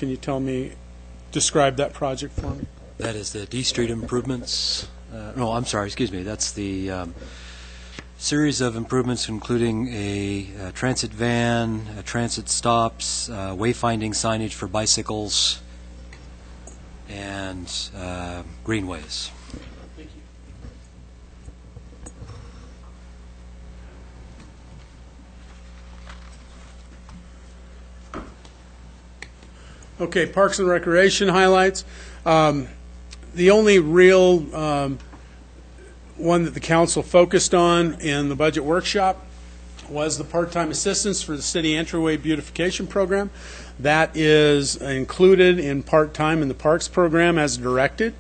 Can you describe that project for me? That is the D Street improvements. No, I'm sorry, excuse me. That's the series of improvements including a transit van, transit stops, wayfinding signage for bicycles, and greenways. Thank you. Okay, Parks and Recreation highlights. The only real one that the council focused on in the budget workshop was the part-time assistance for the city entryway beautification program. That is included in part-time in the parks program as directed.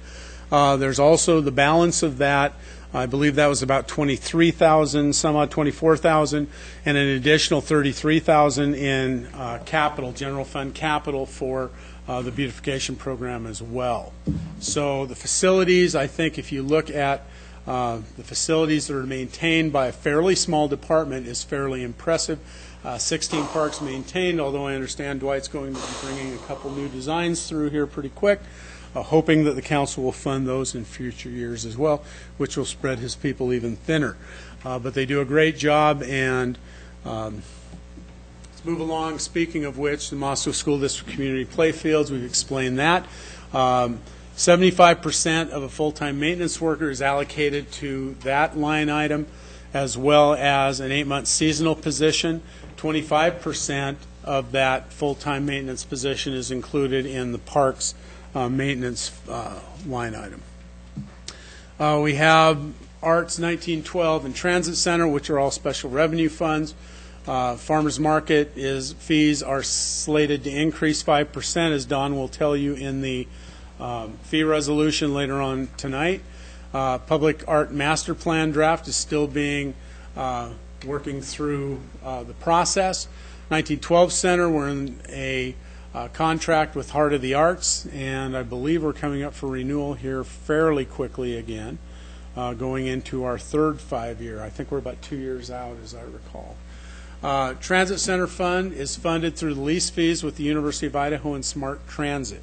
There's also the balance of that. I believe that was about $23,000, some odd $24,000, and an additional $33,000 in capital, general fund capital for the beautification program as well. So the facilities, I think if you look at the facilities that are maintained by a fairly small department, is fairly impressive. 16 parks maintained, although I understand Dwight's going to be bringing a couple new designs through here pretty quick, hoping that the council will fund those in future years as well, which will spread his people even thinner. But they do a great job, and let's move along. Speaking of which, the Moscow School District Community Playfields, we've explained that. 75% of a full-time maintenance worker is allocated to that line item, as well as an 8-month seasonal position. 25% of that full-time maintenance position is included in the parks maintenance line item. We have Arts 1912 and Transit Center, which are all special revenue funds. Farmers Market fees are slated to increase 5%, as Don will tell you in the fee resolution later on tonight. Public Art Master Plan draft is still being working through the process. 1912 Center, we're in a contract with Heart of the Arts, and I believe we're coming up for renewal here fairly quickly again, going into our third 5-year. I think we're about 2 years out, as I recall. Transit Center Fund is funded through the lease fees with the University of Idaho and Smart Transit.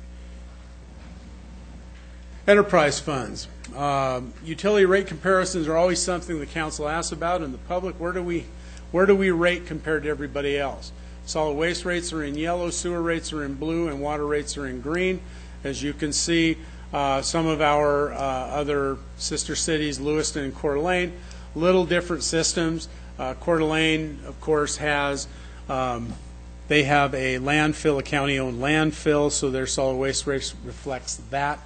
Enterprise funds. Utility rate comparisons are always something the council asks about, and the public, where do we rate compared to everybody else? Solid waste rates are in yellow, sewer rates are in blue, and water rates are in green. As you can see, some of our other sister cities, Lewiston and Coeur d'Alene, little different systems. Coeur d'Alene, of course, has they have a landfill, a county-owned landfill, so their solid waste rate reflects that.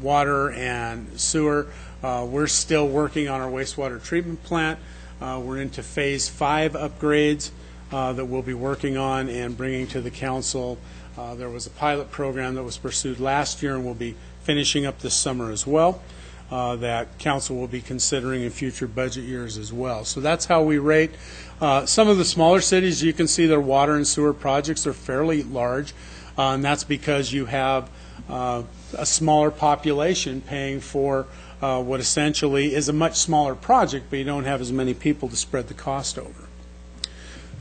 Water and sewer, we're still working on our wastewater treatment plant. We're into phase 5 upgrades that we'll be working on and bringing to the council. There was a pilot program that was pursued last year and we'll be finishing up this summer as well, that council will be considering in future budget years as well. So that's how we rate. Some of the smaller cities, you can see their water and sewer projects are fairly large, and that's because you have a smaller population paying for what essentially is a much smaller project, but you don't have as many people to spread the cost over.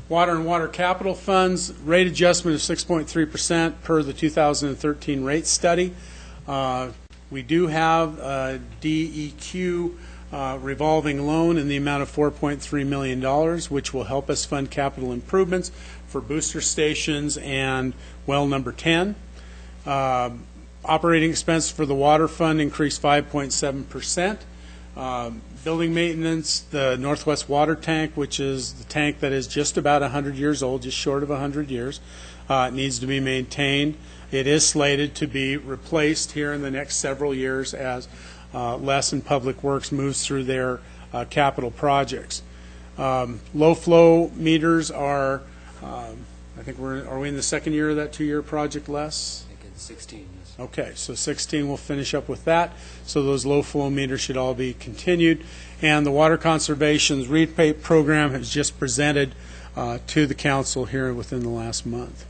Water and water capital funds, rate adjustment of 6.3% per the 2013 rate study. We do have a DEQ revolving loan in the amount of $4.3 million, which will help us fund capital improvements for booster stations and well number 10. Operating expense for the water fund increased 5.7%. Building maintenance, the Northwest Water Tank, which is the tank that is just about 100 years old, just short of 100 years, it needs to be maintained. It is slated to be replaced here in the next several years as Les and Public Works moves through their capital projects. Low flow meters are, I think are we in the second year of that 2-year project, Les? I think it's 16. Okay, so 16 will finish up with that. So those low flow meters should all be continued. And the Water Conservation's rebate program has just presented to the council here within the last month.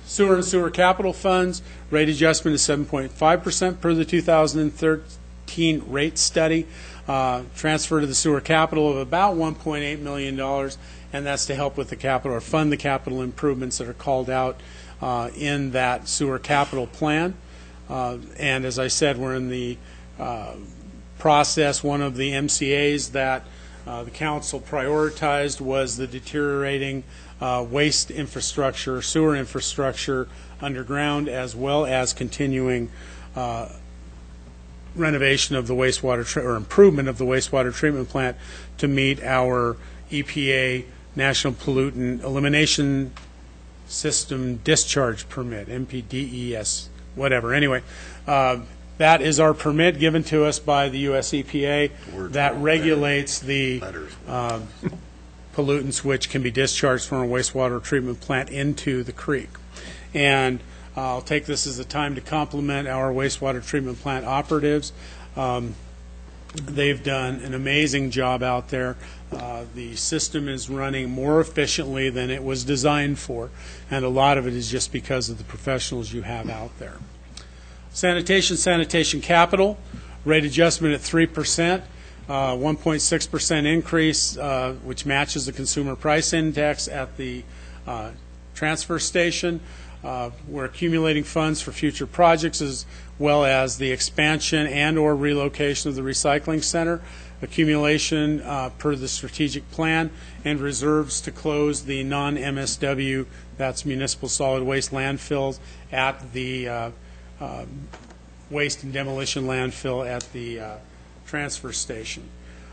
Sewer and sewer capital funds, rate adjustment is 7.5% per the 2013 rate study. Transfer to the sewer capital of about $1.8 million, and that's to help with the capital or fund the capital improvements that are called out in that sewer capital plan. And as I said, we're in the process. One of the MCAs that the council prioritized was the deteriorating waste infrastructure, sewer infrastructure underground, as well as continuing renovation of the wastewater or improvement of the wastewater treatment plant to meet our EPA National Pollutant Elimination System Discharge Permit, NPDES, whatever. Anyway, that is our permit given to us by the U.S. EPA that regulates the pollutants which can be discharged from a wastewater treatment plant into the creek. And I'll take this as a time to compliment our wastewater treatment plant operatives. They've done an amazing job out there. The system is running more efficiently than it was designed for, and a lot of it is just because of the professionals you have out there. Sanitation capital, rate adjustment at 3%, 1.6% increase, which matches the consumer price index at the transfer station. We're accumulating funds for future projects as well as the expansion and or relocation of the recycling center, accumulation per the strategic plan, and reserves to close the non-MSW, that's municipal solid waste landfills, at the waste and demolition landfill at the transfer station.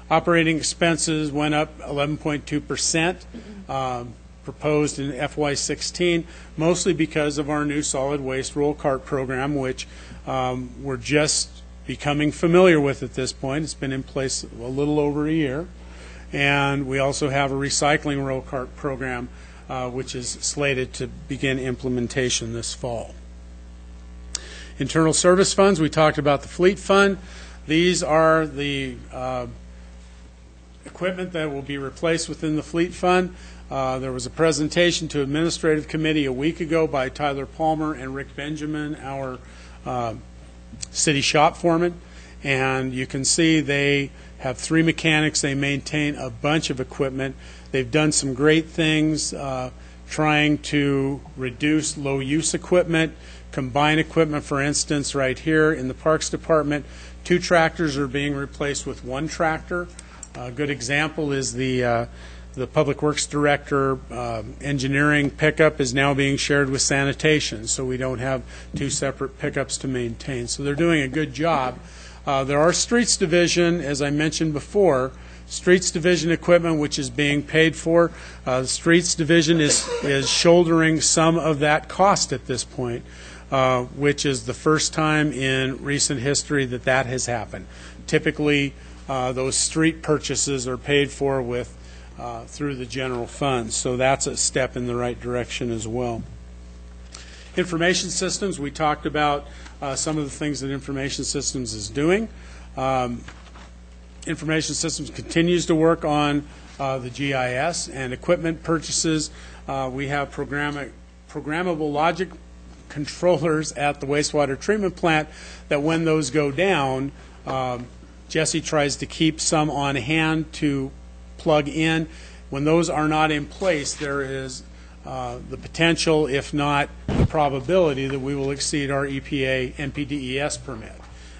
Operating expenses went up 11.2%. Proposed in FY16, mostly because of our new solid waste roll cart program, which we're just becoming familiar with at this point. It's been in place a little over a year. And we also have a recycling roll cart program, which is slated to begin implementation this fall. Internal service funds, we talked about the fleet fund. These are the equipment that will be replaced within the fleet fund. There was a presentation to Administrative Committee a week ago by Tyler Palmer and Rick Benjamin, our city shop foreman, and you can see they have 3 mechanics. They maintain a bunch of equipment. They've done some great things trying to reduce low-use equipment, combine equipment. For instance, right here in the Parks Department, 2 tractors are being replaced with 1 tractor. A good example is the Public Works Director engineering pickup is now being shared with sanitation, so we don't have 2 separate pickups to maintain. So they're doing a good job. There are Streets Division, as I mentioned before, Streets Division equipment which is being paid for. The Streets Division is shouldering some of that cost at this point, which is the first time in recent history that that has happened. Typically, those street purchases are paid for with through the general fund, so that's a step in the right direction as well. Information systems, we talked about some of the things that Information Systems is doing. Information Systems continues to work on the GIS and equipment purchases. We have programmable logic controllers at the wastewater treatment plant that when those go down, Jesse tries to keep some on hand to plug in. When those are not in place, there is the potential, if not the probability, that we will exceed our EPA NPDES permit.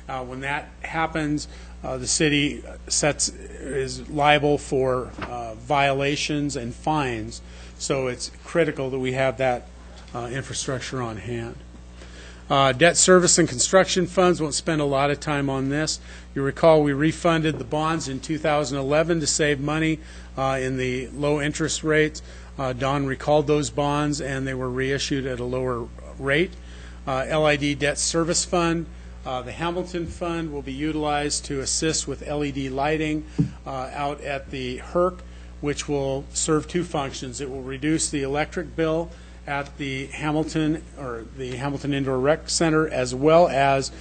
When that happens, the city is liable for violations and fines, so it's critical that we have that infrastructure on hand. Debt service and construction funds, won't spend a lot of time on this. You recall we refunded the bonds in 2011 to save money in the low interest rates. Don recalled those bonds and they were reissued at a lower rate. LID debt service fund, the Hamilton Fund will be utilized to assist with LED lighting out at the HERC, which will serve 2 functions. It will reduce the electric bill at the Hamilton Indoor Rec Center, as well as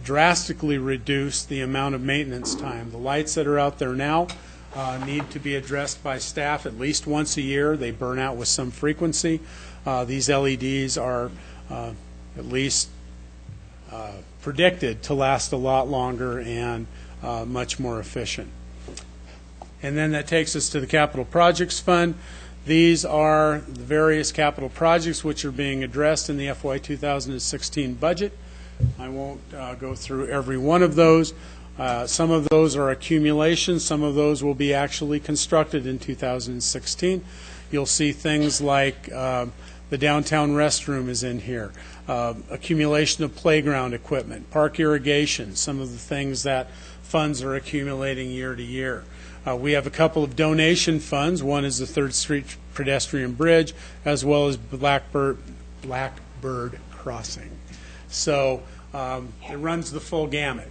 drastically reduce the amount of maintenance time. The lights that are out there now need to be addressed by staff at least once a year. They burn out with some frequency. These LEDs are at least predicted to last a lot longer and much more efficient. And then that takes us to the Capital Projects Fund. These are the various capital projects which are being addressed in the FY 2016 budget. I won't go through every one of those. Some of those are accumulations. Some of those will be actually constructed in 2016. You'll see things like the downtown restroom is in here, accumulation of playground equipment, park irrigation, some of the things that funds are accumulating year to year. We have a couple of donation funds. One is the 3rd Street pedestrian bridge, as well as Blackbird Crossing. So it runs the full gamut.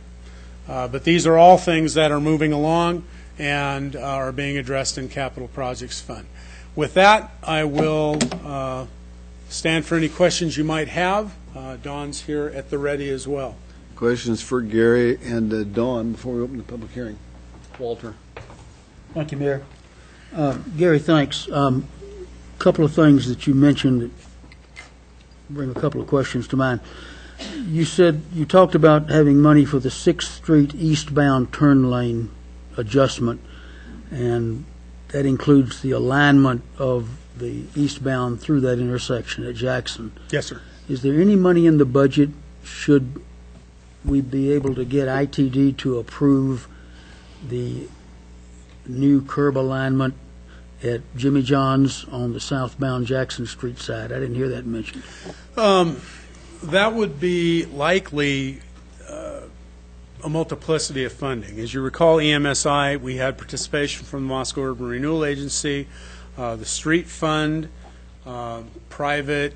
But these are all things that are moving along and are being addressed in Capital Projects Fund. With that, I will stand for any questions you might have. Dawn's here at the ready as well. Questions for Gary and Dawn before we open the public hearing. Walter. Thank you, Mayor. Gary, thanks. Couple of things that you mentioned that bring a couple of questions to mind. You talked about having money for the 6th Street eastbound turn lane adjustment, and that includes the alignment of the eastbound through that intersection at Jackson. Yes, sir. Is there any money in the budget, should we be able to get ITD to approve the new curb alignment at Jimmy John's on the southbound Jackson Street side? I didn't hear that mentioned. That would be likely a multiplicity of funding. As you recall, EMSI, we had participation from the Moscow Urban Renewal Agency, the Street Fund, private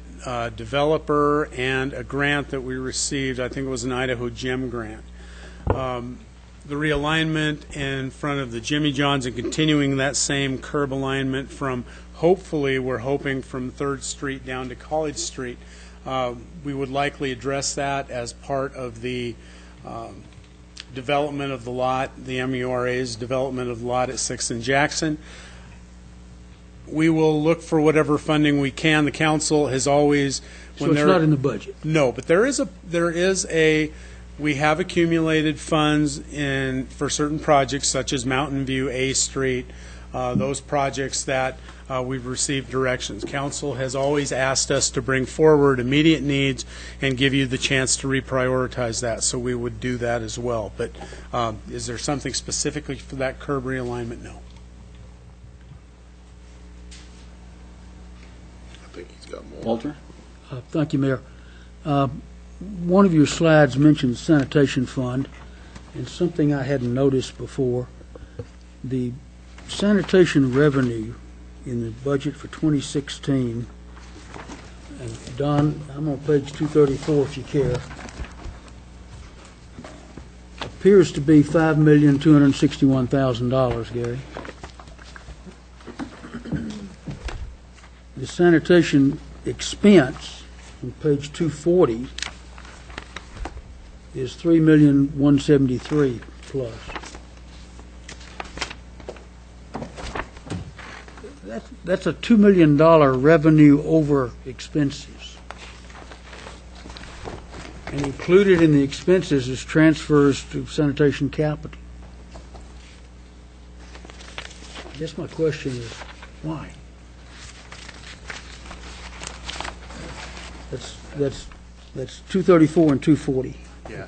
developer, and a grant that we received. I think it was an Idaho Gem grant. The realignment in front of the Jimmy John's and continuing that same curb alignment from, hopefully, we're hoping from 3rd Street down to College Street. We would likely address that as part of the development of the lot, the MURA's development of the lot at 6th and Jackson. We will look for whatever funding we can. The council has always, So it's not in the budget? no, but we have accumulated funds for certain projects such as Mountain View, A Street, those projects that we've received directions. Council has always asked us to bring forward immediate needs and give you the chance to reprioritize that, so we would do that as well. But is there something specifically for that curb realignment? No. I think he's got more. Walter? Thank you, Mayor. One of your slides mentioned sanitation fund, and something I hadn't noticed before. The sanitation revenue in the budget for 2016, and Don, I'm on page 234 if you care, appears to be $5,261,000, Gary. The sanitation expense on page 240 is $3,173,000 plus. That's a $2 million revenue over expenses. And included in the expenses is transfers to sanitation capital. I guess my question is, why? That's 234 and 240. Yeah.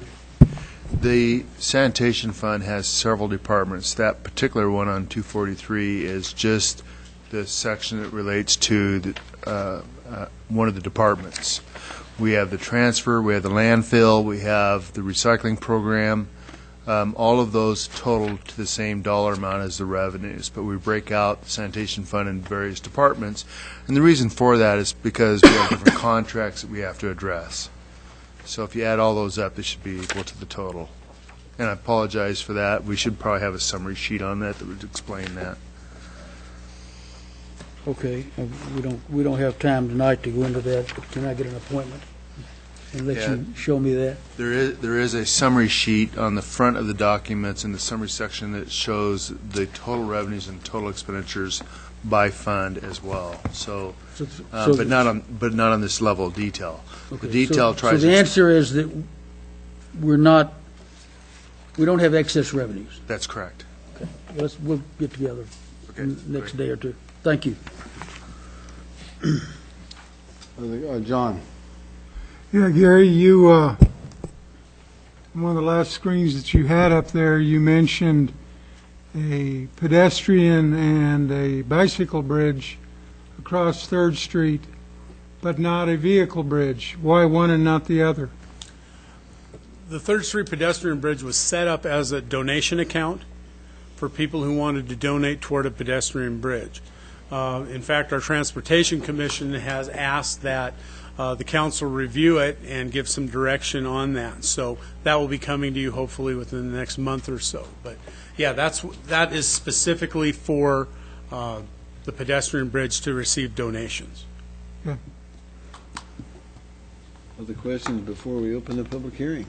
The sanitation fund has several departments. That particular one on 243 is just the section that relates to one of the departments. We have the transfer, we have the landfill, we have the recycling program. All of those total to the same dollar amount as the revenues, but we break out the sanitation fund in various departments. And the reason for that is because we have different contracts that we have to address. So if you add all those up, they should be equal to the total. And I apologize for that. We should probably have a summary sheet on that that would explain that. Okay, we don't have time tonight to go into that. Can I get an appointment and let you show me that? There is a summary sheet on the front of the documents in the summary section that shows the total revenues and total expenditures by fund as well. So, but not on this level of detail. Okay, The detail tries. So the answer is that we don't have excess revenues. That's correct. Okay, we'll get together Okay, next great. day or two. Thank you. John? Yeah, Gary, you, one of the last screens that you had up there, you mentioned a pedestrian and a bicycle bridge across Third Street, but not a vehicle bridge. Why one and not the other? The Third Street pedestrian bridge was set up as a donation account for people who wanted to donate toward a pedestrian bridge. In fact, our Transportation Commission has asked that the council review it and give some direction on that. So that will be coming to you hopefully within the next month or so. But yeah, that is specifically for the pedestrian bridge to receive donations. Other questions before we open the public hearing?